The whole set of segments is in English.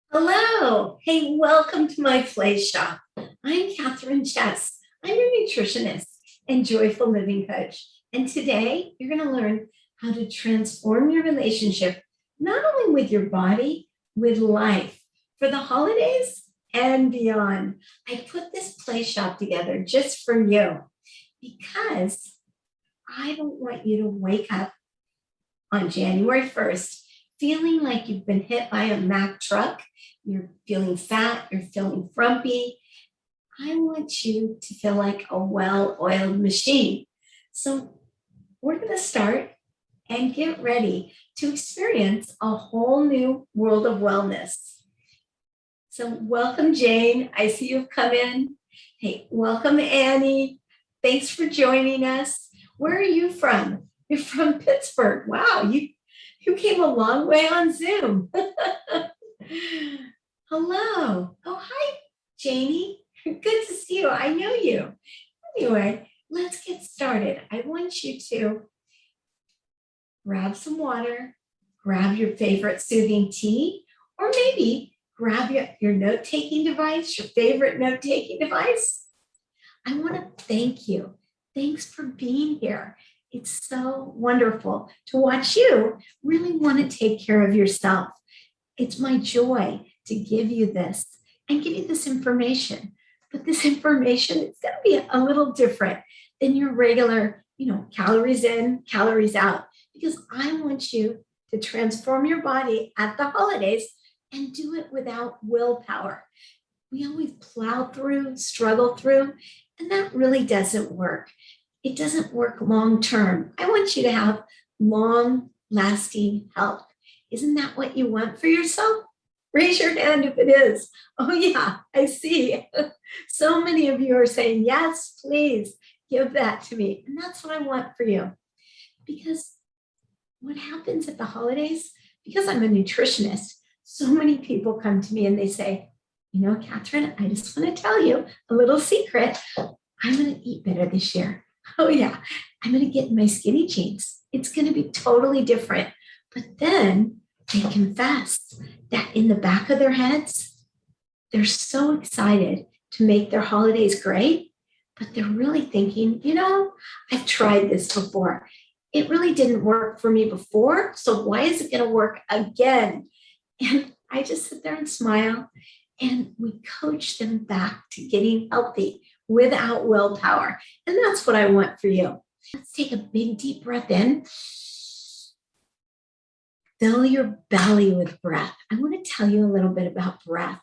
Hello. Hey, welcome to my play shop. I'm Catherine Chess. I'm your nutritionist and joyful living coach. And today you're going to learn how to transform your relationship, not only with your body, with life for the holidays and beyond. I put this play shop together just for you because I don't want you to wake up on January 1st feeling like you've been hit by a Mack truck. You're feeling fat, you're feeling frumpy. I want you to feel like a well-oiled machine. So we're going to start and get ready to experience a whole new world of wellness. So welcome, Jane. I see you've come in. Hey, welcome, Annie. Thanks for joining us. Where are you from? You're from Pittsburgh. Wow, you came a long way on Zoom. Hello. Oh, hi, Janie. Good to see you. I know you. Anyway, let's get started. I want you to grab some water, grab your favorite soothing tea, or maybe grab your note-taking device, your favorite note-taking device. I want to thank you. Thanks for being here. It's so wonderful to watch you really want to take care of yourself. It's my joy to give you this and give you this information. But this information is going to be a little different than your regular, calories in, calories out, because I want you to transform your body at the holidays and do it without willpower. We always plow through, struggle through, and that really doesn't work. It doesn't work long term. I want you to have long lasting health. Isn't that what you want for yourself? Raise your hand if it is. Oh, yeah, I see. So many of you are saying, yes, please give that to me. And that's what I want for you. Because what happens at the holidays, because I'm a nutritionist, so many people come to me and they say, Catherine, I just want to tell you a little secret. I'm going to eat better this year. Oh, yeah, I'm going to get in my skinny jeans. It's going to be totally different. But then they confess that in the back of their heads, they're so excited to make their holidays great, but they're really thinking, I've tried this before. It really didn't work for me before, so why is it going to work again? And I just sit there and smile, and we coach them back to getting healthy without willpower. And that's what I want for you. Let's take a big, deep breath in. Fill your belly with breath. I want to tell you a little bit about breath.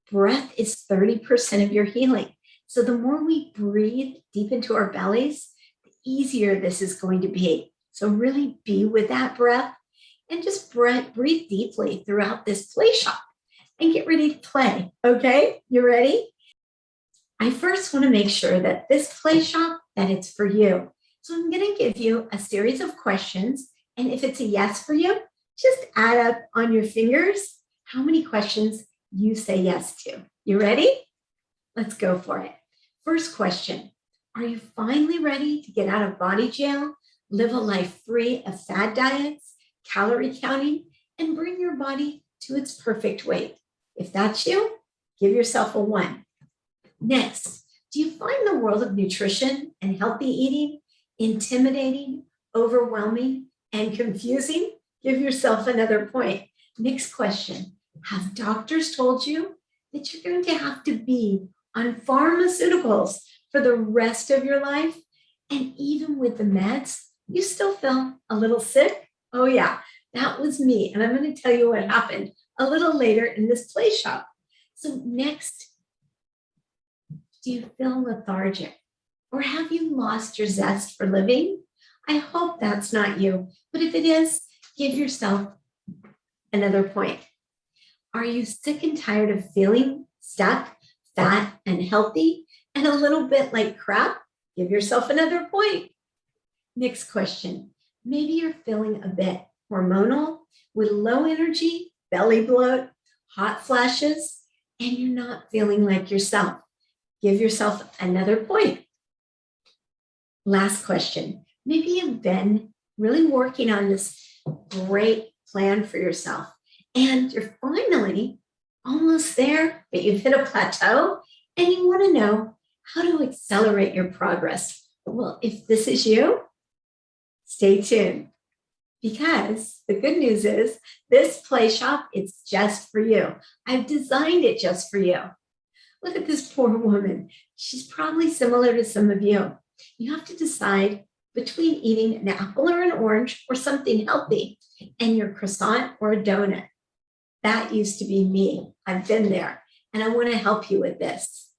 Breath is 30% of your healing. So the more we breathe deep into our bellies, the easier this is going to be. So really be with that breath and just breathe deeply throughout this play shop and get ready to play. Okay, you ready? I first want to make sure that this play shop, that it's for you. So I'm going to give you a series of questions. And if it's a yes for you, just add up on your fingers how many questions you say yes to. You ready? Let's go for it. First question, are you finally ready to get out of body jail, live a life free of fad diets, calorie counting, and bring your body to its perfect weight? If that's you, give yourself a 1. Next, do you find the world of nutrition and healthy eating intimidating, overwhelming, and confusing? Give yourself another point. Next question, have doctors told you that you're going to have to be on pharmaceuticals for the rest of your life? And even with the meds, you still feel a little sick? Oh yeah, that was me. And I'm going to tell you what happened a little later in this play shop. So next, do you feel lethargic? Or have you lost your zest for living? I hope that's not you. But if it is, give yourself another point. Are you sick and tired of feeling stuck, fat, and healthy, and a little bit like crap? Give yourself another point. Next question. Maybe you're feeling a bit hormonal with low energy, belly bloat, hot flashes, and you're not feeling like yourself. Give yourself another point. Last question. Maybe you've been really working on this great plan for yourself, and you're finally almost there, but you've hit a plateau and you want to know how to accelerate your progress. Well, if this is you, stay tuned, because the good news is this play shop, it's just for you. I've designed it just for you. Look at this poor woman. She's probably similar to some of you. You have to decide between eating an apple or an orange or something healthy and your croissant or a donut. That used to be me. I've been there, and I want to help you with this.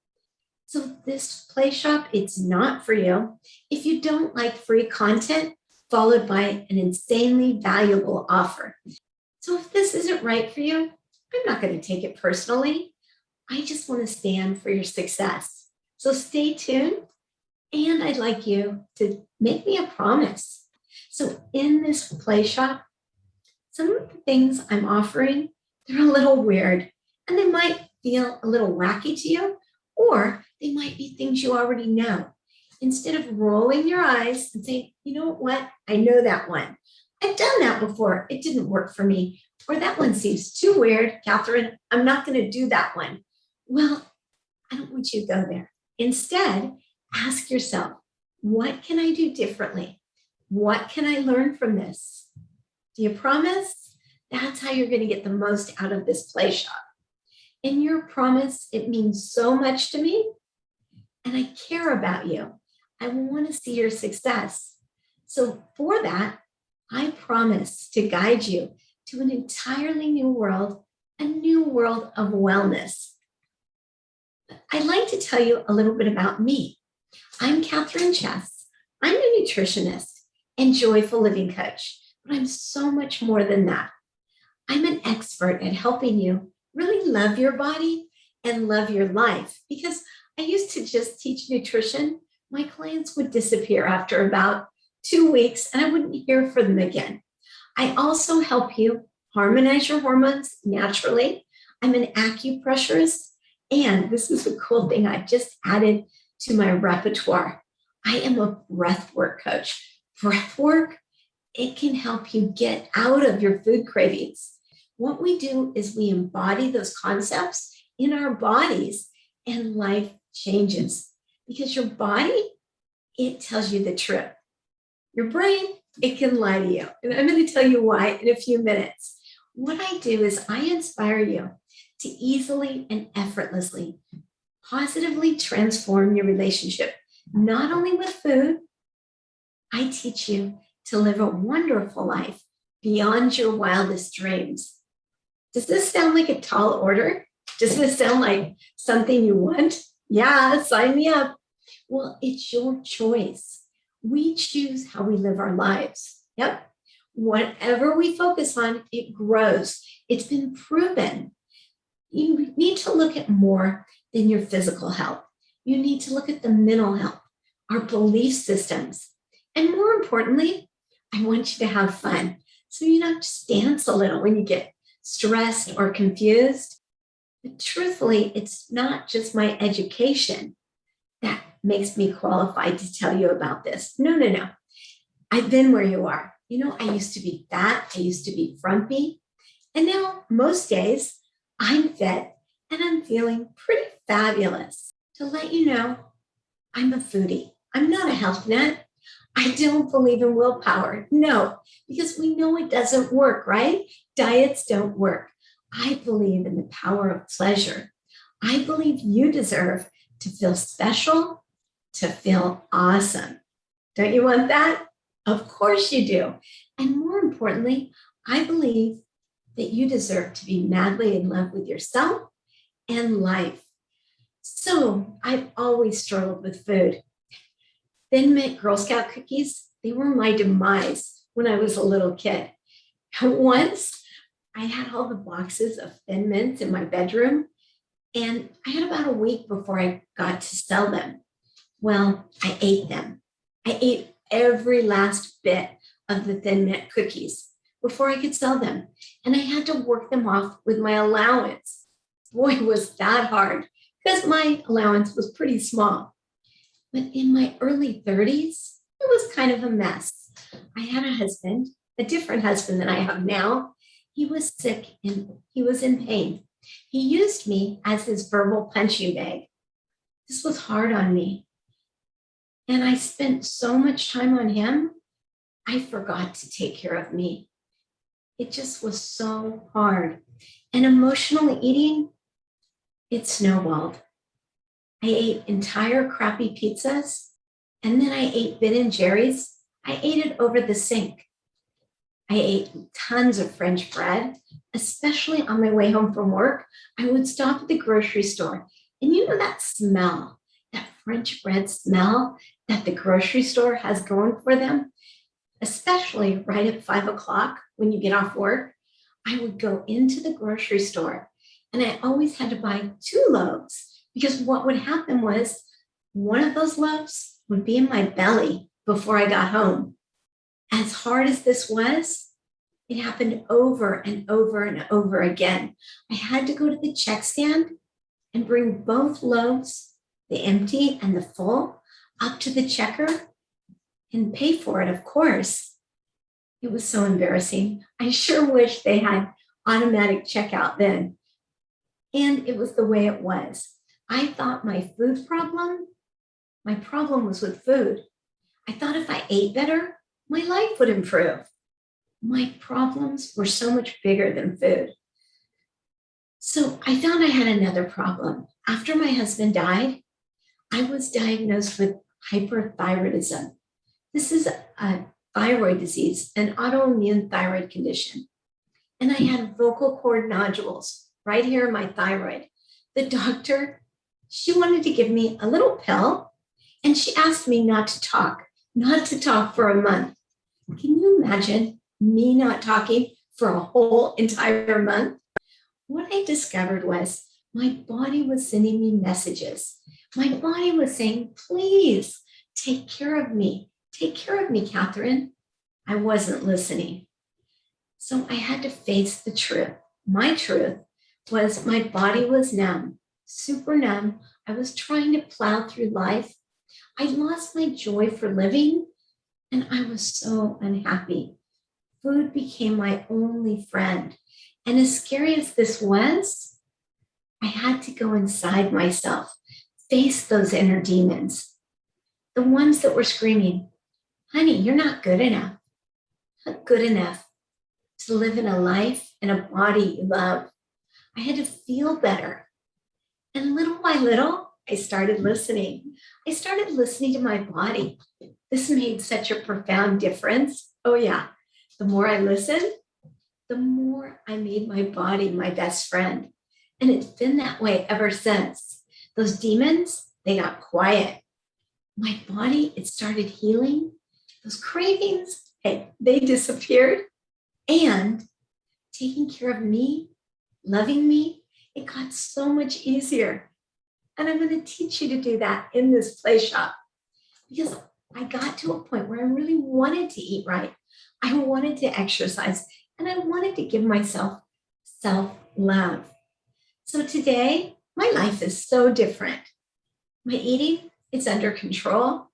So this play shop, it's not for you if you don't like free content followed by an insanely valuable offer. So if this isn't right for you, I'm not going to take it personally. I just want to stand for your success. So stay tuned, and I'd like you to make me a promise. So in this play shop, some of the things I'm offering, they're a little weird, and they might feel a little wacky to you, or they might be things you already know. Instead of rolling your eyes and saying, you know what, I know that one. I've done that before. It didn't work for me. Or that one seems too weird, Catherine. I'm not going to do that one. Well, I don't want you to go there. Instead, ask yourself, what can I do differently? What can I learn from this? Do you promise? That's how you're going to get the most out of this play shop. And your promise, it means so much to me, and I care about you. I want to see your success. So for that, I promise to guide you to an entirely new world, a new world of wellness. I'd like to tell you a little bit about me. I'm Catherine Chess. I'm a nutritionist and joyful living coach, but I'm so much more than that. I'm an expert at helping you really love your body and love your life, because I used to just teach nutrition. My clients would disappear after about 2 weeks and I wouldn't hear from them again. I also help you harmonize your hormones naturally. I'm an acupressurist, and this is a cool thing I just added to my repertoire. I am a breathwork coach. Breathwork, it can help you get out of your food cravings. What we do is we embody those concepts in our bodies, and life changes, because your body, it tells you the truth. Your brain, it can lie to you. And I'm going to tell you why in a few minutes. What I do is I inspire you to easily and effortlessly, positively transform your relationship, not only with food. I teach you to live a wonderful life beyond your wildest dreams. Does this sound like a tall order? Does this sound like something you want? Yeah, sign me up. Well, it's your choice. We choose how we live our lives. Yep. Whatever we focus on, it grows. It's been proven. You need to look at more than your physical health. You need to look at the mental health, our belief systems. And more importantly, I want you to have fun. So you don't just dance a little when you get stressed or confused. But truthfully, it's not just my education that makes me qualified to tell you about this. No. I've been where you are. You know, I used to be fat. I used to be frumpy. And now most days I'm fit and I'm feeling pretty fabulous. To let you know, I'm a foodie. I'm not a health nut. I don't believe in willpower. No, because we know it doesn't work, right? Diets don't work. I believe in the power of pleasure. I believe you deserve to feel special, to feel awesome. Don't you want that? Of course you do. And more importantly, I believe that you deserve to be madly in love with yourself and life. So I've always struggled with food. Thin Mint Girl Scout cookies, they were my demise when I was a little kid. Once I had all the boxes of Thin Mints in my bedroom, and I had about a week before I got to sell them. Well, I ate them. I ate every last bit of the Thin Mint cookies before I could sell them. And I had to work them off with my allowance. Boy, was that hard, because my allowance was pretty small. But in my early 30s, it was kind of a mess. I had a husband, a different husband than I have now. He was sick and he was in pain. He used me as his verbal punching bag. This was hard on me. And I spent so much time on him, I forgot to take care of me. It just was so hard. And emotional eating, it snowballed. I ate entire crappy pizzas, and then I ate Ben& Jerry's. I ate it over the sink. I ate tons of French bread, especially on my way home from work. I would stop at the grocery store, and you know that smell, that French bread smell that the grocery store has going for them, especially right at 5 o'clock when you get off work. I would go into the grocery store, and I always had to buy 2 loaves, because what would happen was one of those loaves would be in my belly before I got home. As hard as this was, it happened over and over and over again. I had to go to the check stand and bring both loaves, the empty and the full, up to the checker and pay for it, of course. It was so embarrassing. I sure wish they had automatic checkout then. And it was the way it was. I thought my problem was with food. I thought if I ate better, my life would improve. My problems were so much bigger than food. So I found I had another problem. After my husband died, I was diagnosed with hyperthyroidism. This is a thyroid disease, an autoimmune thyroid condition. And I had vocal cord nodules right here in my thyroid. The doctor, she wanted to give me a little pill, and she asked me not to talk for a month. Can you imagine me not talking for a whole entire month? What I discovered was my body was sending me messages. My body was saying, please take care of me. Take care of me, Catherine. I wasn't listening. So I had to face the truth. My truth was my body was numb, super numb. I was trying to plow through life. I lost my joy for living, and I was so unhappy. Food became my only friend. And as scary as this was, I had to go inside myself, face those inner demons, the ones that were screaming, honey, you're not good enough. Not good enough to live in a life and a body you love. I had to feel better. And little by little, I started listening. I started listening to my body. This made such a profound difference. Oh yeah, the more I listened, the more I made my body my best friend. And it's been that way ever since. Those demons, they got quiet. My body, it started healing. Those cravings, hey, they disappeared. And taking care of me, loving me, it got so much easier. And I'm going to teach you to do that in this play shop, because I got to a point where I really wanted to eat right. I wanted to exercise, and I wanted to give myself self-love. So today, my life is so different. My eating, it's under control.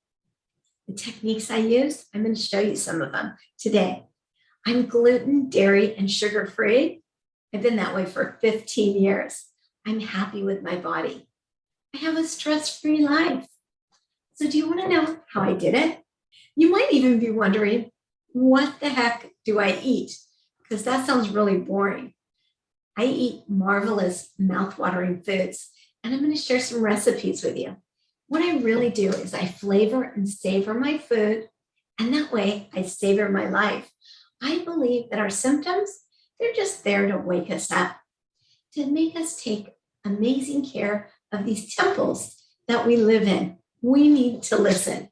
The techniques I use, I'm going to show you some of them today. I'm gluten, dairy, and sugar-free. I've been that way for 15 years. I'm happy with my body. I have a stress-free life. So do you want to know how I did it? You might even be wondering, what the heck do I eat? Because that sounds really boring. I eat marvelous, mouth-watering foods, and I'm going to share some recipes with you. What I really do is I flavor and savor my food, and that way I savor my life. I believe that our symptoms, they're just there to wake us up, to make us take amazing care of these temples that we live in. We need to listen.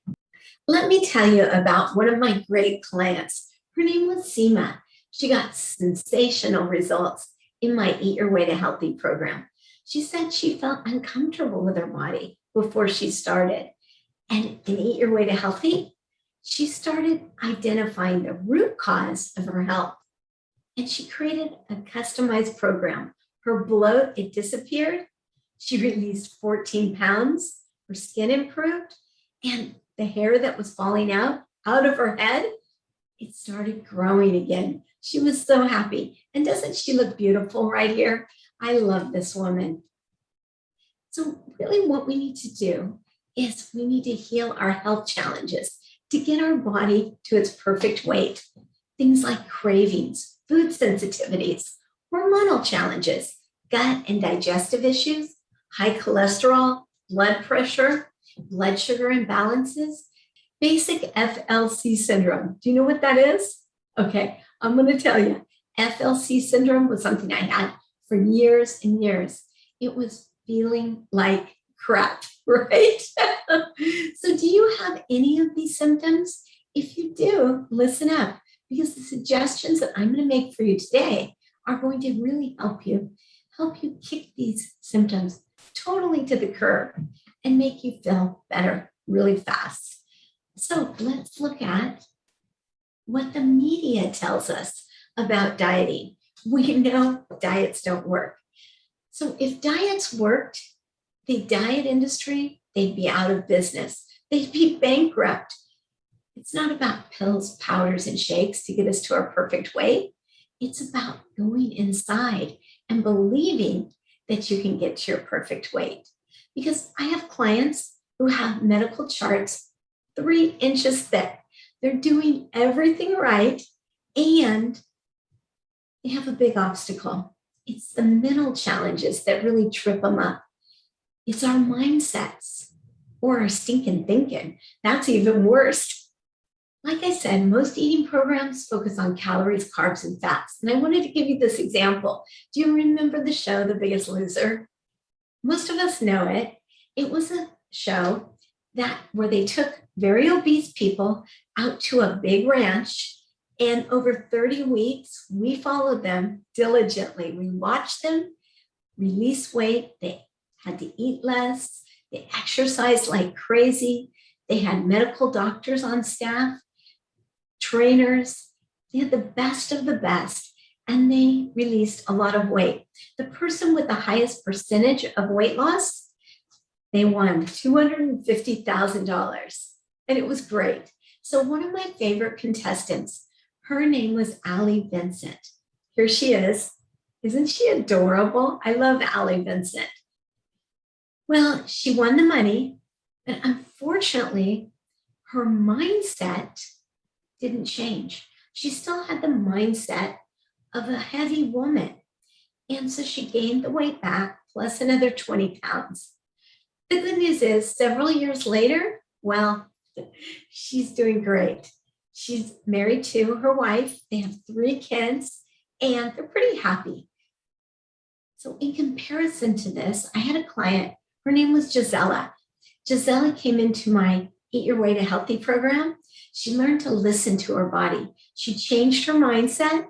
Let me tell you about one of my great clients. Her name was Seema. She got sensational results in my Eat Your Way to Healthy program. She said she felt uncomfortable with her body before she started. And in Eat Your Way to Healthy, she started identifying the root cause of her health. And she created a customized program. Her bloat, it disappeared. She released 14 pounds. Her skin improved. And the hair that was falling out of her head, it started growing again. She was so happy. And doesn't she look beautiful right here? I love this woman. So really what we need to do is we need to heal our health challenges to get our body to its perfect weight. Things like cravings, food sensitivities, hormonal challenges, gut and digestive issues, high cholesterol, blood pressure, blood sugar imbalances, basic FLC syndrome. Do you know what that is? Okay, I'm going to tell you. FLC syndrome was something I had for years and years. It was feeling like crap, right? So do you have any of these symptoms? If you do, listen up, because the suggestions that I'm going to make for you today are going to really help you kick these symptoms totally to the curb and make you feel better really fast. So let's look at what the media tells us about dieting. We know diets don't work. So if diets worked, the diet industry, they'd be out of business. They'd be bankrupt. It's not about pills, powders, and shakes to get us to our perfect weight. It's about going inside and believing that you can get to your perfect weight. Because I have clients who have medical charts 3 inches thick. They're doing everything right, and they have a big obstacle. It's the mental challenges that really trip them up. It's our mindsets or our stinking thinking. That's even worse. Like I said, most eating programs focus on calories, carbs, and fats. And I wanted to give you this example. Do you remember the show, The Biggest Loser? Most of us know it. It was a show where they took very obese people out to a big ranch. And over 30 weeks, we followed them diligently. We watched them release weight. They had to eat less. They exercised like crazy. They had medical doctors on staff, trainers. They had the best of the best, and they released a lot of weight. The person with the highest percentage of weight loss, they won $250,000, and it was great. So one of my favorite contestants, her name was Allie Vincent. Here she is. Isn't she adorable? I love Allie Vincent. Well, she won the money, but unfortunately, her mindset didn't change. She still had the mindset of a heavy woman. And so she gained the weight back plus another 20 pounds. The good news is several years later, well, she's doing great. She's married to her wife. They have 3 kids, and they're pretty happy. So in comparison to this, I had a client, her name was Gisela. Gisela came into my Eat Your Way to Healthy program. She learned to listen to her body. She changed her mindset.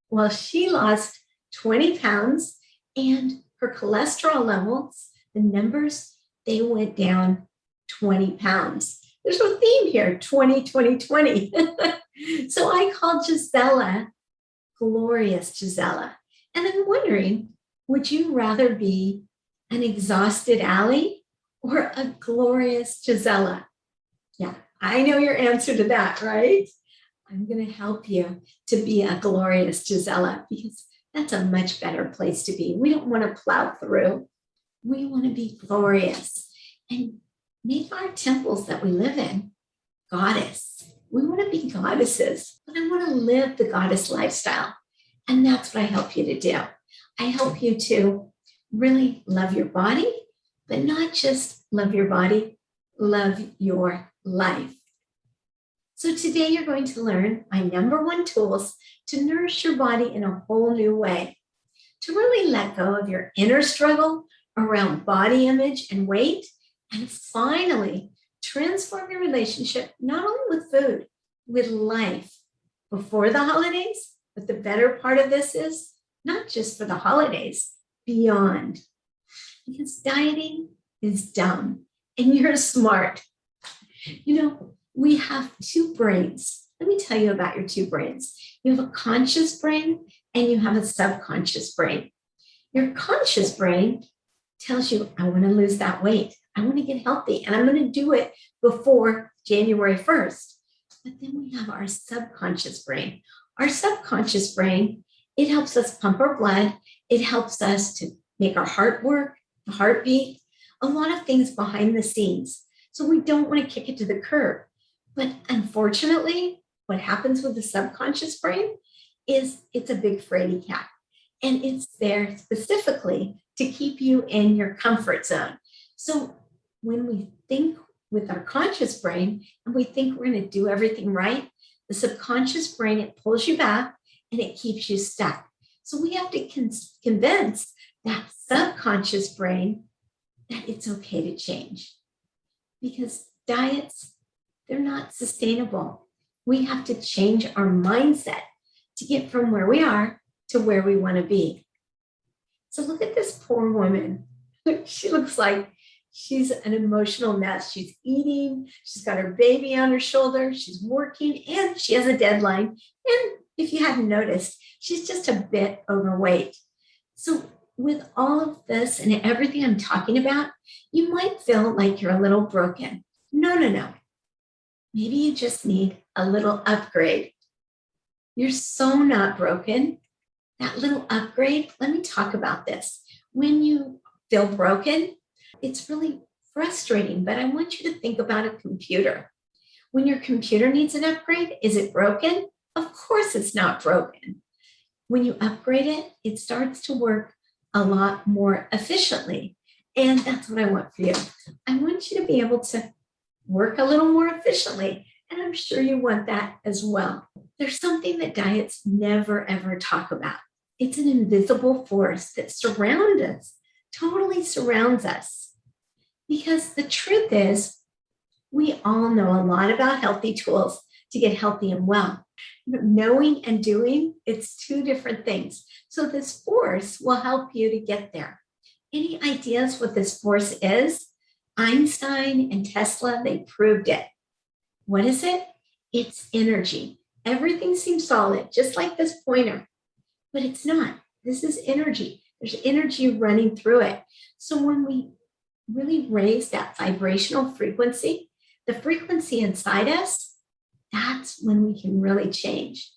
Well, she lost 20 pounds, and her cholesterol levels, the numbers, they went down 20 pounds. There's no theme here, 20, 20, 20. So I called Gisela Glorious Gisela. And I'm wondering, would you rather be an exhausted Allie or a glorious Gisela? Yeah, I know your answer to that, right? I'm going to help you to be a glorious Gisela, because that's a much better place to be. We don't want to plow through. We want to be glorious and make our temples that we live in goddess. We want to be goddesses, but I want to live the goddess lifestyle. And that's what I help you to do. I help you to really love your body, but not just love your body, love your life. So today you're going to learn my number 1 tools to nourish your body in a whole new way, to really let go of your inner struggle around body image and weight, and finally transform your relationship not only with food, with life before the holidays, but the better part of this is not just for the holidays, beyond. Because dieting is dumb and you're smart. You know, we have 2 brains. Let me tell you about your 2 brains. You have a conscious brain and you have a subconscious brain. Your conscious brain tells you, I want to lose that weight. I want to get healthy, and I'm going to do it before January 1st. But then we have our subconscious brain. Our subconscious brain, it helps us pump our blood It helps us to make our heart work, the heartbeat, a lot of things behind the scenes. So we don't want to kick it to the curb. But unfortunately, what happens with the subconscious brain is it's a big fraidy cat. And it's there specifically to keep you in your comfort zone. So when we think with our conscious brain and we think we're going to do everything right, the subconscious brain, it pulls you back and it keeps you stuck. So we have to convince that subconscious brain that it's okay to change, because diets, they're not sustainable. We have to change our mindset to get from where we are to where we want to be. So look at this poor woman. She looks like she's an emotional mess. She's eating, she's got her baby on her shoulder, she's working, and she has a deadline. And if you hadn't noticed, she's just a bit overweight. So with all of this and everything I'm talking about, you might feel like you're a little broken. No. Maybe you just need a little upgrade. You're so not broken. That little upgrade, let me talk about this. When you feel broken, it's really frustrating, but I want you to think about a computer. When your computer needs an upgrade, is it broken? Of course it's not broken. When you upgrade it, it starts to work a lot more efficiently. And that's what I want for you. I want you to be able to work a little more efficiently. And I'm sure you want that as well. There's something that diets never, ever talk about. It's an invisible force that surrounds us, totally surrounds us. Because the truth is, we all know a lot about healthy tools to get healthy and well. Knowing and doing, it's two different things. So this force will help you to get there. Any ideas what this force is? Einstein and Tesla, they proved it. What is it? It's energy. Everything seems solid, just like this pointer, but it's not. This is energy. There's energy running through it. So when we really raise that vibrational frequency, the frequency inside us, that's when we can really change.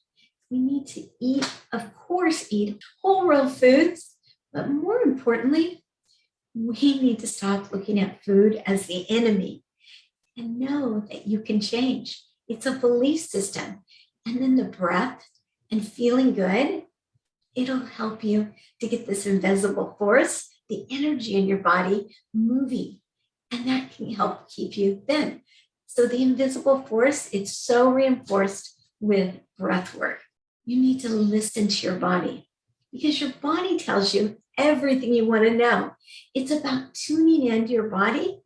We need to eat, of course, eat whole real foods, but more importantly, we need to stop looking at food as the enemy and know that you can change. It's a belief system. And then the breath and feeling good, it'll help you to get this invisible force, the energy in your body moving. And that can help keep you thin. So the invisible force, it's so reinforced with breath work. You need to listen to your body because your body tells you everything you want to know. It's about tuning into your body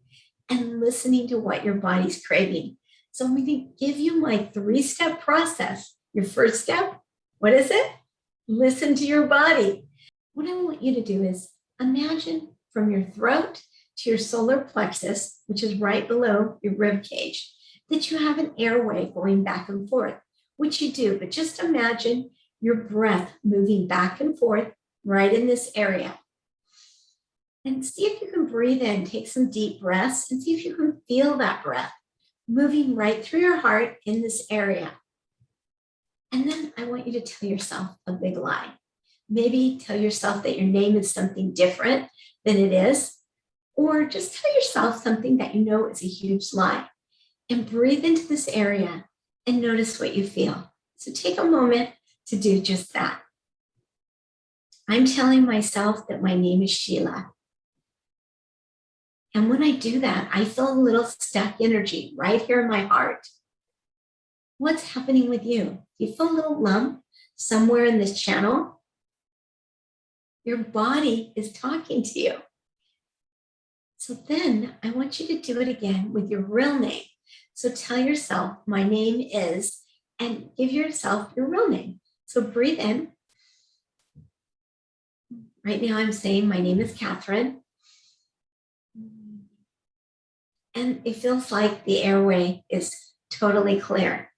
and listening to what your body's craving. So I'm going to give you my 3-step process. Your first step, what is it? Listen to your body. What I want you to do is imagine from your throat to your solar plexus, which is right below your rib cage, that you have an airway going back and forth, which you do, but just imagine your breath moving back and forth right in this area. And see if you can breathe in, take some deep breaths, and see if you can feel that breath moving right through your heart in this area. And then I want you to tell yourself a big lie. Maybe tell yourself that your name is something different than it is, or just tell yourself something that you know is a huge lie. And breathe into this area and notice what you feel. So take a moment to do just that. I'm telling myself that my name is Sheila. And when I do that, I feel a little stuck energy right here in my heart. What's happening with you? Do you feel a little lump somewhere in this channel? Your body is talking to you. So then I want you to do it again with your real name. So tell yourself, my name is, and give yourself your real name. So breathe in. Right now I'm saying my name is Catherine. And it feels like the airway is totally clear.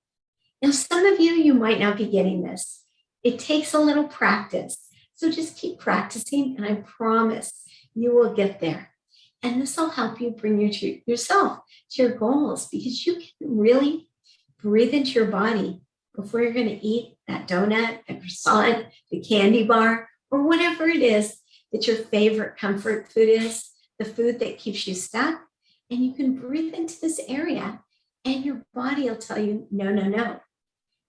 Now, some of you might not be getting this. It takes a little practice. So just keep practicing, and I promise you will get there. And this will help you bring yourself to your goals, because you can really breathe into your body before you're going to eat that donut, the croissant, the candy bar, or whatever it is that your favorite comfort food is, the food that keeps you stuck. And you can breathe into this area and your body will tell you, no, no, no.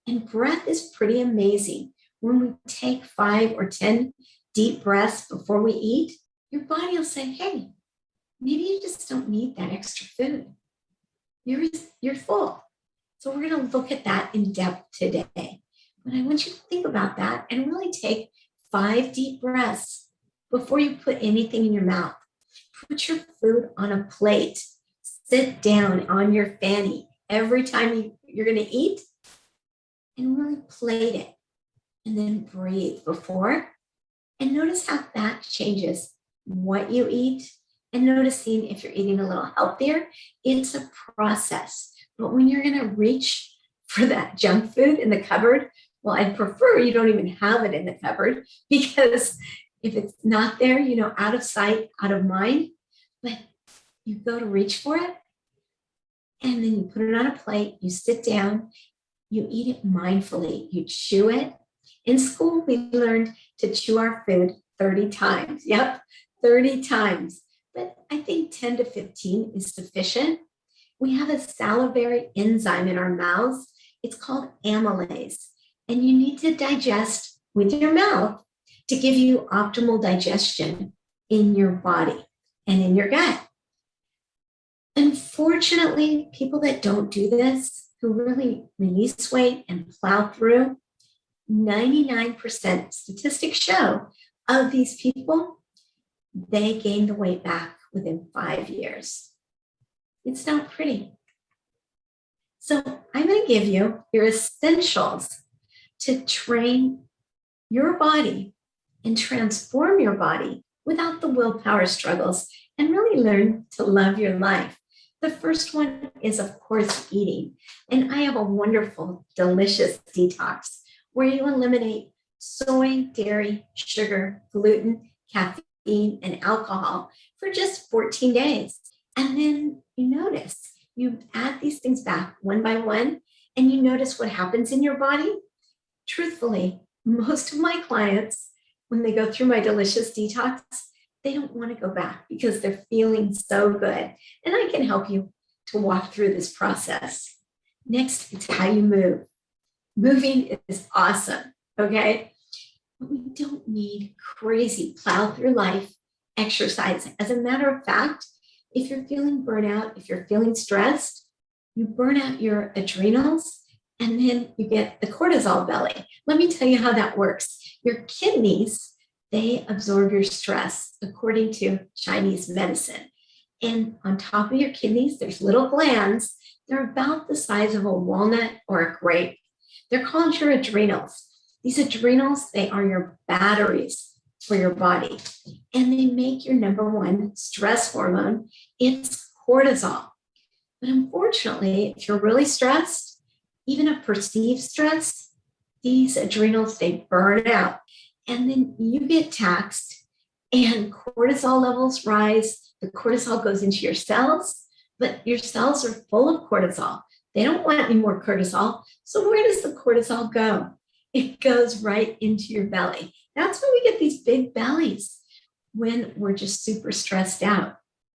And breath is pretty amazing. When we take 5 or 10 deep breaths before we eat, your body will say, hey, maybe you just don't need that extra food. You're full. So we're going to look at that in depth today. But I want you to think about that and really take 5 deep breaths before you put anything in your mouth. Put your food on a plate. Sit down on your fanny every time you're going to eat and really plate it. And then breathe before. And notice how that changes what you eat. And noticing if you're eating a little healthier, it's a process. But when you're going to reach for that junk food in the cupboard, well, I'd prefer you don't even have it in the cupboard, because if it's not there, out of sight, out of mind, but you go to reach for it and then you put it on a plate, you sit down, you eat it mindfully, you chew it. In school, we learned to chew our food 30 times. Yep, 30 times. But I think 10 to 15 is sufficient. We have a salivary enzyme in our mouths. It's called amylase. And you need to digest with your mouth to give you optimal digestion in your body and in your gut. Unfortunately, people that don't do this, who really release weight and plow through, 99% statistics show of these people, they gain the weight back within 5 years. It's not pretty. So I'm going to give you your essentials to train your body and transform your body without the willpower struggles and really learn to love your life. The first one is, of course, eating. And I have a wonderful, delicious detox where you eliminate soy, dairy, sugar, gluten, caffeine, and alcohol for just 14 days. And then you notice, you add these things back one by one, and you notice what happens in your body. Truthfully, most of my clients, when they go through my delicious detox, they don't want to go back because they're feeling so good. And I can help you to walk through this process. Next, it's how you move. Moving is awesome, okay? But we don't need crazy plow through life exercise. As a matter of fact, if you're feeling burnout, if you're feeling stressed, you burn out your adrenals and then you get the cortisol belly. Let me tell you how that works. Your kidneys, they absorb your stress according to Chinese medicine. And on top of your kidneys, there's little glands. They're about the size of a walnut or a grape. They're called your adrenals. These adrenals, they are your batteries for your body. And they make your number one stress hormone. It's cortisol. But unfortunately, if you're really stressed, even a perceived stress, these adrenals, they burn out. And then you get taxed and cortisol levels rise. The cortisol goes into your cells, but your cells are full of cortisol. They don't want any more cortisol. So where does the cortisol go? It goes right into your belly. That's when we get these big bellies, when we're just super stressed out.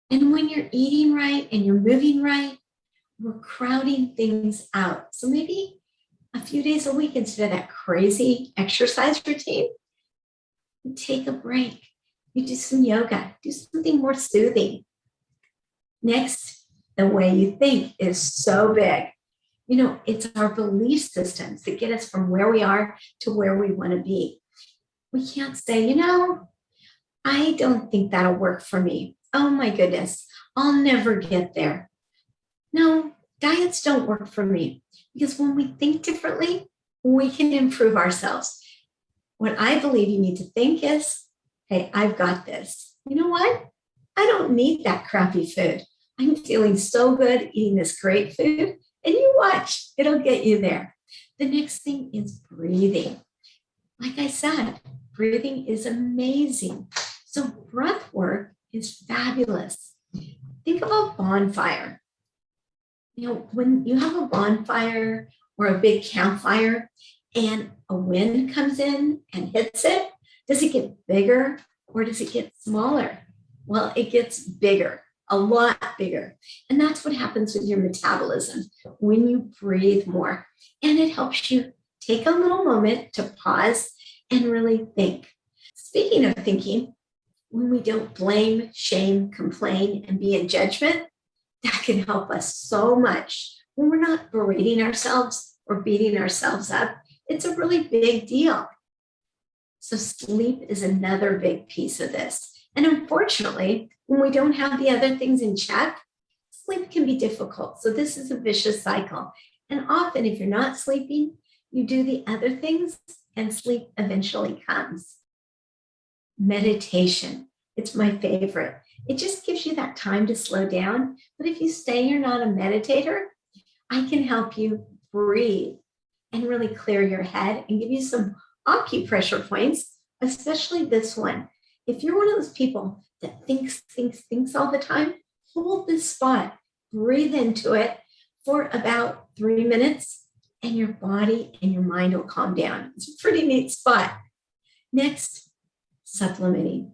And when you're eating right and you're moving right, we're crowding things out. So maybe a few days a week, instead of that crazy exercise routine, you take a break. You do some yoga, do something more soothing. Next, the way you think is so big. It's our belief systems that get us from where we are to where we want to be. We can't say, I don't think that'll work for me. Oh my goodness, I'll never get there. No, diets don't work for me, because when we think differently, we can improve ourselves. What I believe you need to think is, hey, I've got this. You know what? I don't need that crappy food. I'm feeling so good eating this great food. And you watch, it'll get you there. The next thing is breathing. Like I said, breathing is amazing. So breath work is fabulous. Think of a bonfire. When you have a bonfire or a big campfire and a wind comes in and hits it, Does it get bigger or does it get smaller? Well, it gets bigger, a lot bigger. And that's what happens with your metabolism when you breathe more. And it helps you take a little moment to pause and really think. Speaking of thinking, when we don't blame, shame, complain, and be in judgment, that can help us so much. When we're not berating ourselves or beating ourselves up, it's a really big deal. So sleep is another big piece of this. And unfortunately, when we don't have the other things in check, sleep can be difficult. So this is a vicious cycle. And often if you're not sleeping, you do the other things and sleep eventually comes. Meditation, it's my favorite. It just gives you that time to slow down. But if you say you're not a meditator, I can help you breathe and really clear your head and give you some acupressure points, especially this one. If you're one of those people that thinks all the time, hold this spot, breathe into it for about 3 minutes, and your body and your mind will calm down. It's a pretty neat spot. Next, supplementing.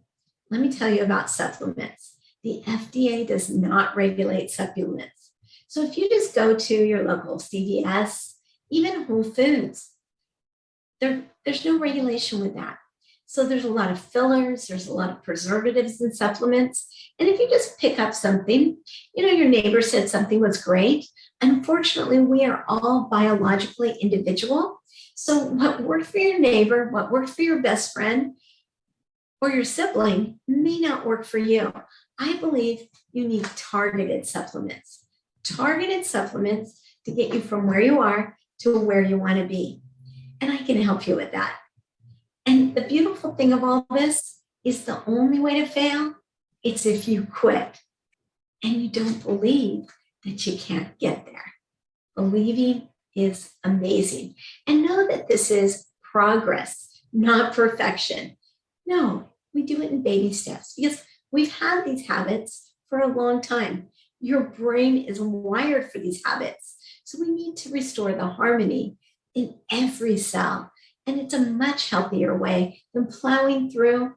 Let me tell you about supplements. The FDA does not regulate supplements. So if you just go to your local CVS, even Whole Foods, there's no regulation with that. So there's a lot of fillers, there's a lot of preservatives in supplements. And if you just pick up something, your neighbor said something was great. Unfortunately, we are all biologically individual. So what worked for your neighbor, what worked for your best friend or your sibling may not work for you. I believe you need targeted supplements to get you from where you are to where you want to be. And I can help you with that. And the beautiful thing of all this is the only way to fail is if you quit and you don't believe that you can't get there. Believing is amazing. And know that this is progress, not perfection. No, we do it in baby steps because we've had these habits for a long time. Your brain is wired for these habits. So we need to restore the harmony in every cell. And it's a much healthier way than plowing through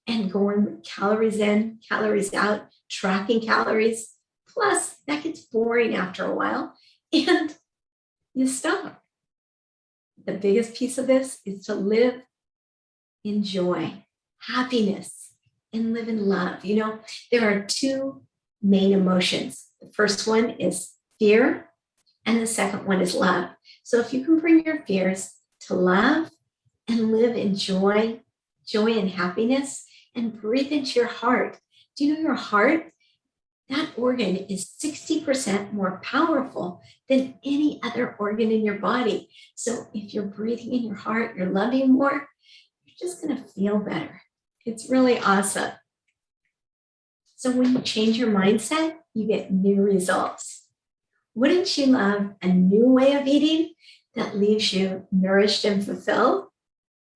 and going with calories in, calories out, tracking calories. Plus, that gets boring after a while and you stop. The biggest piece of this is to live in joy, happiness, and live in love. There are two main emotions. The first one is fear, and the second one is love. So if you can bring your fears to love and live in joy and happiness, and breathe into your heart. Do you know your heart? That organ is 60% more powerful than any other organ in your body. So if you're breathing in your heart, you're loving more, you're just going to feel better. It's really awesome. So when you change your mindset, you get new results. Wouldn't you love a new way of eating that leaves you nourished and fulfilled?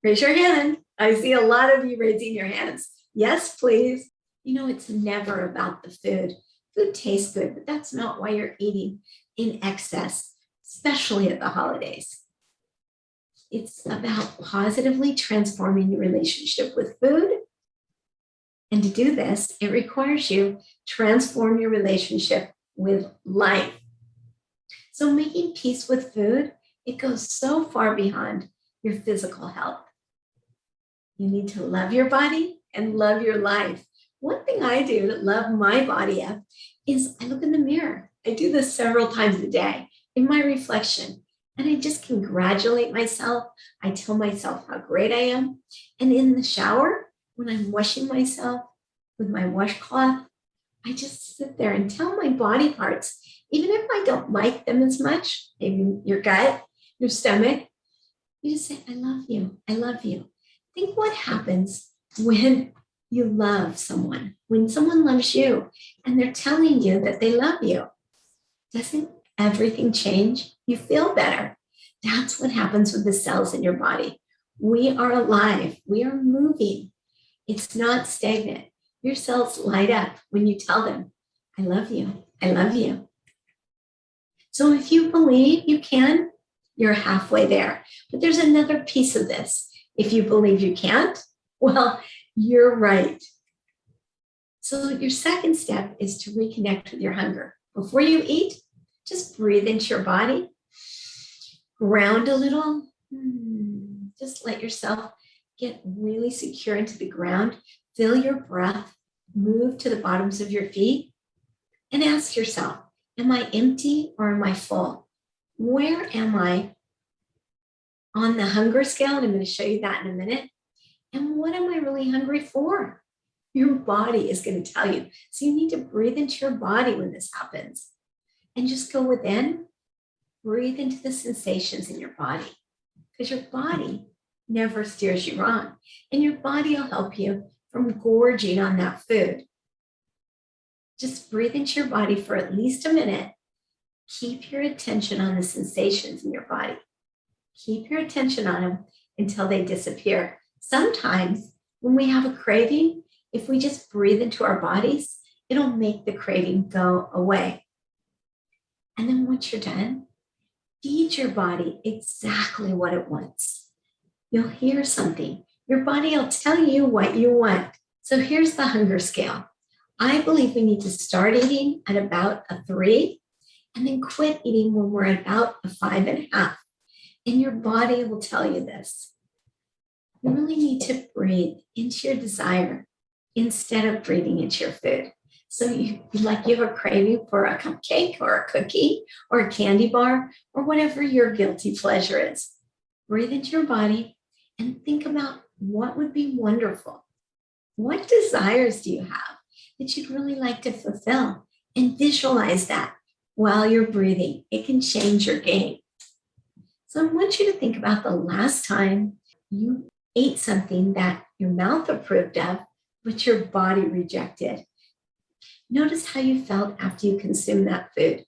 Raise your hand. I see a lot of you raising your hands. Yes, please. It's never about the food. Food tastes good, but that's not why you're eating in excess, especially at the holidays. It's about positively transforming your relationship with food. And to do this, it requires you transform your relationship with life. So making peace with food, it goes so far beyond your physical health. You need to love your body and love your life. One thing I do to love my body up is I look in the mirror. I do this several times a day in my reflection, and I just congratulate myself. I tell myself how great I am. And in the shower, when I'm washing myself with my washcloth, I just sit there and tell my body parts, even if I don't like them as much, maybe your gut, your stomach, you just say, I love you. I love you. Think what happens when you love someone, when someone loves you and they're telling you that they love you. Doesn't everything change? You feel better. That's what happens with the cells in your body. We are alive. We are moving. It's not stagnant. Your cells light up when you tell them, I love you. I love you. So if you believe you can, you're halfway there. But there's another piece of this. If you believe you can't, Well, you're right. So your second step is to reconnect with your hunger. Before you eat, just breathe into your body, ground a little. Just let yourself get really secure into the ground. Feel your breath move to the bottoms of your feet and ask yourself, am I empty or am I full? Where am I on the hunger scale? And I'm going to show you that in a minute. And what am I really hungry for? Your body is going to tell you. So you need to breathe into your body when this happens. And just go within, breathe into the sensations in your body. Because your body never steers you wrong. And your body will help you from gorging on that food. Just breathe into your body for at least a minute. Keep your attention on the sensations in your body. Keep your attention on them until they disappear. Sometimes when we have a craving, if we just breathe into our bodies, it'll make the craving go away. And then once you're done, feed your body exactly what it wants. You'll hear something. Your body will tell you what you want. So here's the hunger scale. I believe we need to start eating at about a 3 and then quit eating when we're at about a 5.5. And your body will tell you this. You really need to breathe into your desire instead of breathing into your food. So you have a craving for a cupcake or a cookie or a candy bar or whatever your guilty pleasure is. Breathe into your body and think about what would be wonderful. What desires do you have that you'd really like to fulfill? And visualize that while you're breathing. It can change your game. So I want you to think about the last time you ate something that your mouth approved of, but your body rejected. Notice how you felt after you consumed that food.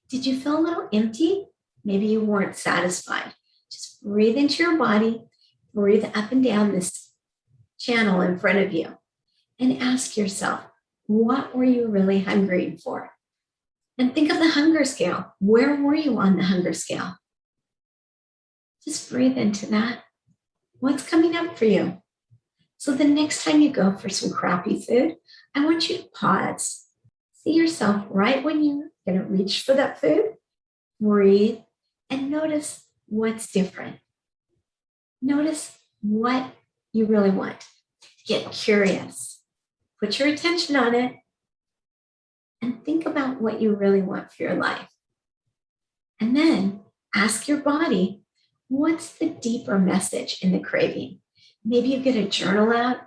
Did you feel a little empty? Maybe you weren't satisfied. Just breathe into your body, breathe up and down this channel in front of you, and ask yourself, what were you really hungry for? And think of the hunger scale. Where were you on the hunger scale? Just breathe into that. What's coming up for you? So the next time you go for some crappy food, I want you to pause. See yourself right when you're going to reach for that food. Breathe and notice what's different. Notice what you really want. Get curious. Put your attention on it and think about what you really want for your life. And then ask your body, what's the deeper message in the craving? Maybe you get a journal out,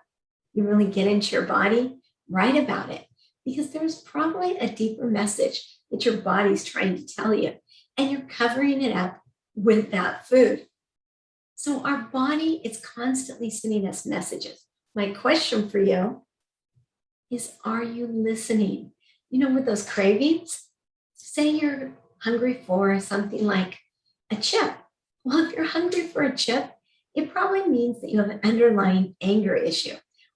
you really get into your body, write about it, because there's probably a deeper message that your body's trying to tell you, and you're covering it up with that food. So our body is constantly sending us messages. My question for you is, are you listening? With those cravings, say you're hungry for something like a chip. Well, if you're hungry for a chip, it probably means that you have an underlying anger issue.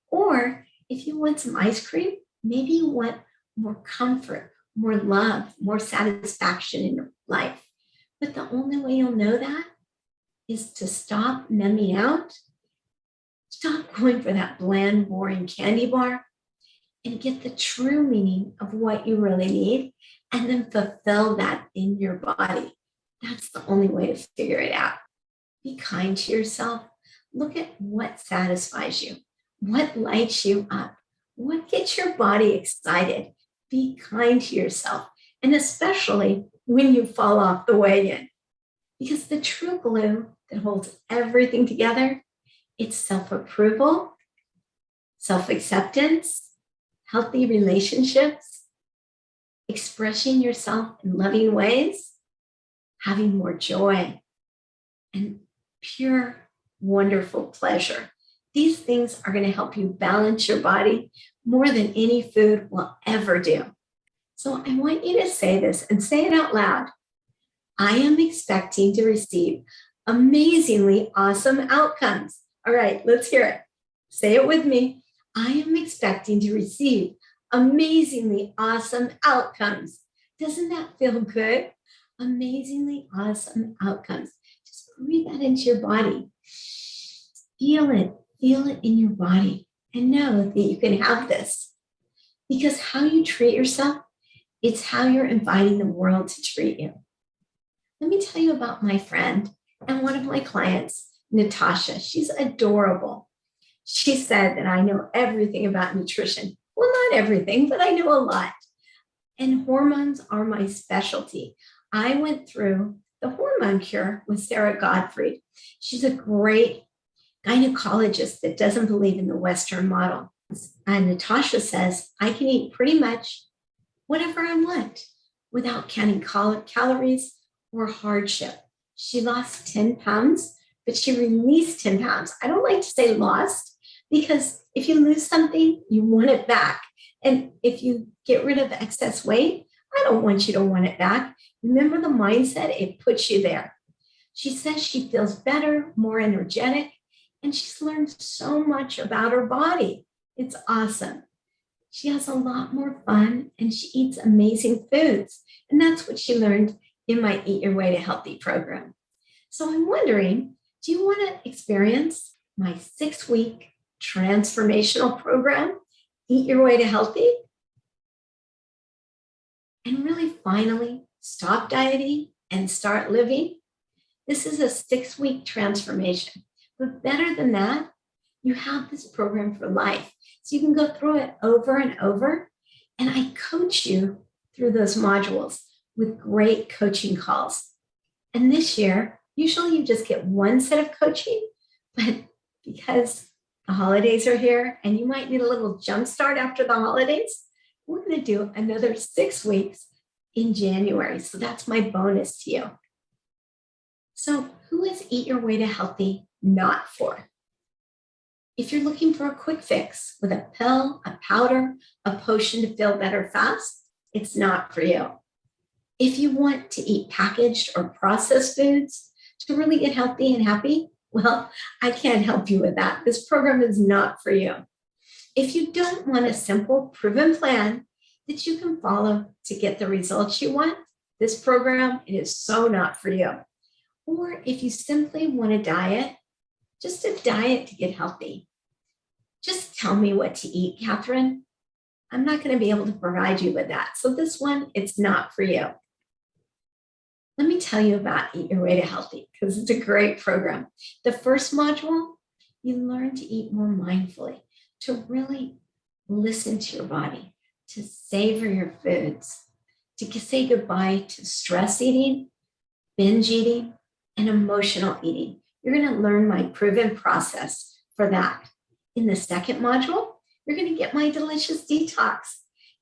Or if you want some ice cream, maybe you want more comfort, more love, more satisfaction in your life. But the only way you'll know that is to stop numbing out, stop going for that bland, boring candy bar, and get the true meaning of what you really need, and then fulfill that in your body. That's the only way to figure it out. Be kind to yourself. Look at what satisfies you, what lights you up, what gets your body excited. Be kind to yourself, and especially when you fall off the wagon. Because the true glue that holds everything together, it's self-approval, self-acceptance, healthy relationships, expressing yourself in loving ways, having more joy, and pure, wonderful pleasure. These things are going to help you balance your body more than any food will ever do. So I want you to say this and say it out loud. I am expecting to receive amazingly awesome outcomes. All right, let's hear it. Say it with me. I am expecting to receive amazingly awesome outcomes. Doesn't that feel good? Amazingly awesome outcomes. Just breathe that into your body. Feel it. Feel it in your body and know that you can have this. Because how you treat yourself, it's how you're inviting the world to treat you. Let me tell you about my friend and one of my clients, Natasha. She's adorable. She said that I know everything about nutrition. Well, not everything, but I know a lot. And hormones are my specialty. I went through the hormone cure with Sarah Gottfried. She's a great gynecologist that doesn't believe in the Western model. And Natasha says, I can eat pretty much whatever I want without counting calories or hardship. She lost 10 pounds, but she released 10 pounds. I don't like to say lost because if you lose something, you want it back. And if you get rid of excess weight, I don't want you to want it back. Remember the mindset, it puts you there. She says she feels better, more energetic, and she's learned so much about her body. It's awesome. She has a lot more fun and she eats amazing foods. And that's what she learned in my Eat Your Way to Healthy program. So I'm wondering, do you want to experience my 6-week transformational program, Eat Your Way to Healthy? And really finally stop dieting and start living? This is a 6-week transformation. But better than that, you have this program for life. So you can go through it over and over. And I coach you through those modules with great coaching calls. And this year, usually you just get one set of coaching, but because the holidays are here and you might need a little jump start after the holidays, we're going to do another 6 weeks in January. So that's my bonus to you. So who is Eat Your Way to Healthy not for? If you're looking for a quick fix with a pill, a powder, a potion to feel better fast, it's not for you. If you want to eat packaged or processed foods to really get healthy and happy, well, I can't help you with that. This program is not for you. If you don't want a simple, proven plan that you can follow to get the results you want, this program, it is so not for you. Or if you simply want a diet, just a diet to get healthy. Just tell me what to eat, Catherine. I'm not going to be able to provide you with that. So this one, it's not for you. Let me tell you about Eat Your Way to Healthy because it's a great program. The first module, you learn to eat more mindfully, to really listen to your body, to savor your foods, to say goodbye to stress eating, binge eating, and emotional eating. You're going to learn my proven process for that. In the second module, you're going to get my delicious detox,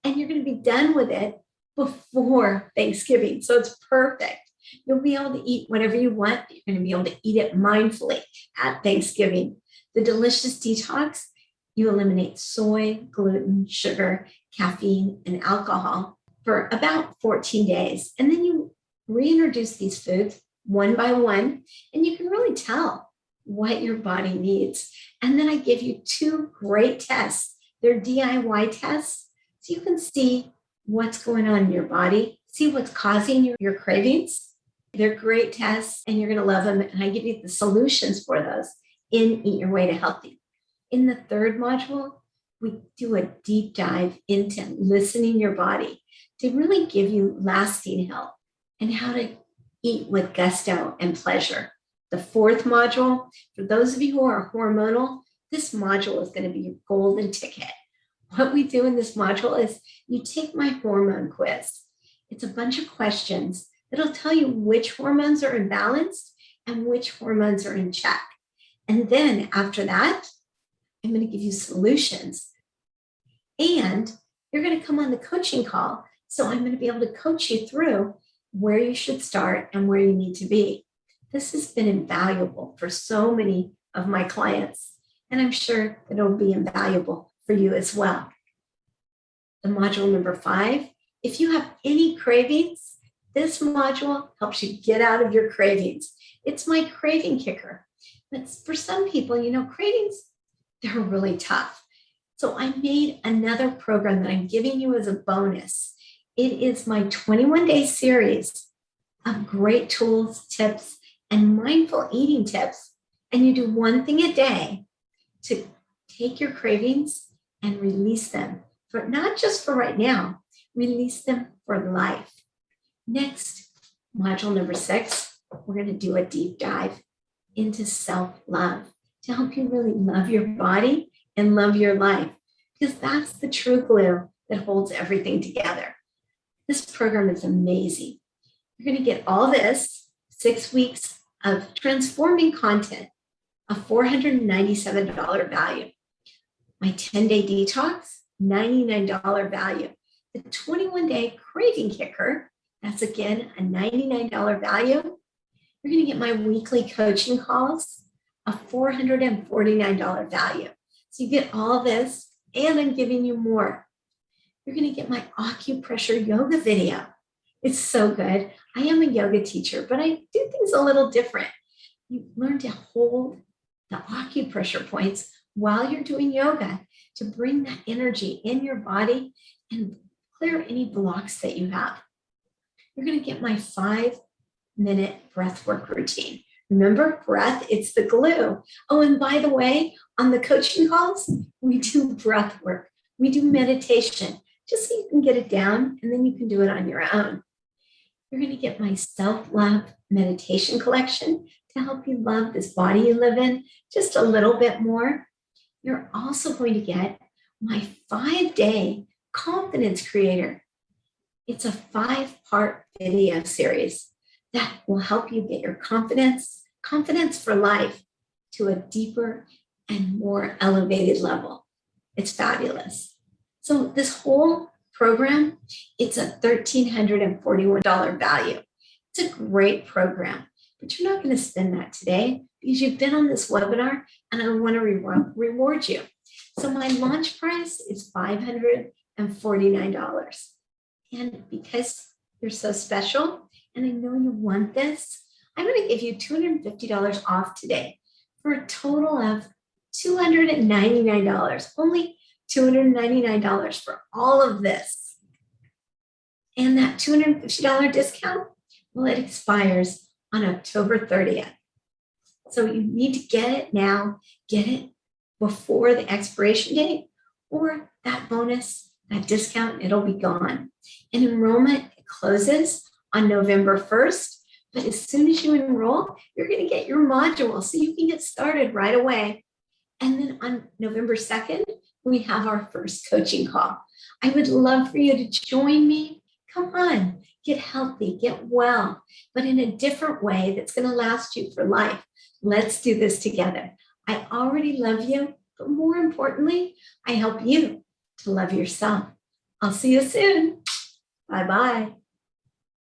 and you're going to be done with it before Thanksgiving. So it's perfect. You'll be able to eat whatever you want. You're going to be able to eat it mindfully at Thanksgiving. The delicious detox, you eliminate soy, gluten, sugar, caffeine, and alcohol for about 14 days. And then you reintroduce these foods one by one, and you can really tell what your body needs. And then I give you 2 great tests. They're DIY tests, so you can see what's going on in your body, see what's causing your cravings. They're great tests, and you're going to love them. And I give you the solutions for those in Eat Your Way to Healthy. In the third module, we do a deep dive into listening your body to really give you lasting health and how to eat with gusto and pleasure. The fourth module, for those of you who are hormonal, this module is going to be your golden ticket. What we do in this module is you take my hormone quiz. It's a bunch of questions that'll tell you which hormones are imbalanced and which hormones are in check. And then after that, I'm going to give you solutions. And you're going to come on the coaching call. So I'm going to be able to coach you through where you should start and where you need to be. This has been invaluable for so many of my clients, and I'm sure that it'll be invaluable for you as well. The module number 5, if you have any cravings, this module helps you get out of your cravings. It's my craving kicker. But for some people, cravings, they're really tough. So I made another program that I'm giving you as a bonus. It is my 21-day series of great tools, tips, and mindful eating tips. And you do one thing a day to take your cravings and release them, for not just for right now, release them for life. Next, module number 6, we're going to do a deep dive into self-love to help you really love your body and love your life, because that's the true glue that holds everything together. This program is amazing. You're going to get all this, 6 weeks of transforming content, a $497 value. My 10-day detox, $99 value. The 21-day craving kicker, that's again a $99 value. You're going to get my weekly coaching calls, a $449 value. So you get all this, and I'm giving you more. You're going to get my Acupressure Yoga video. It's so good. I am a yoga teacher, but I do things a little different. You learn to hold the acupressure points while you're doing yoga to bring that energy in your body and clear any blocks that you have. You're going to get my 5-minute breathwork routine. Remember, breath, it's the glue. Oh, and by the way, on the coaching calls, we do breath work. We do meditation, just so you can get it down, and then you can do it on your own. You're going to get my self-love meditation collection to help you love this body you live in just a little bit more. You're also going to get my 5-day confidence creator. It's a 5-part video series that will help you get your confidence for life to a deeper and more elevated level. It's fabulous. So this whole program, it's a $1,341 value. It's a great program, but you're not going to spend that today because you've been on this webinar and I want to reward you. So my launch price is $549. And because you're so special and I know you want this, I'm going to give you $250 off today for a total of $299, only $299 for all of this. And that $250 discount, well, it expires on October 30th. So you need to get it now, get it before the expiration date, or that bonus, that discount, it'll be gone. And enrollment closes on November 1st, but as soon as you enroll, you're going to get your module so you can get started right away. And then on November 2nd, we have our first coaching call. I would love for you to join me. Come on, get healthy, get well, but in a different way that's going to last you for life. Let's do this together. I already love you, but more importantly, I help you to love yourself. I'll see you soon. Bye-bye.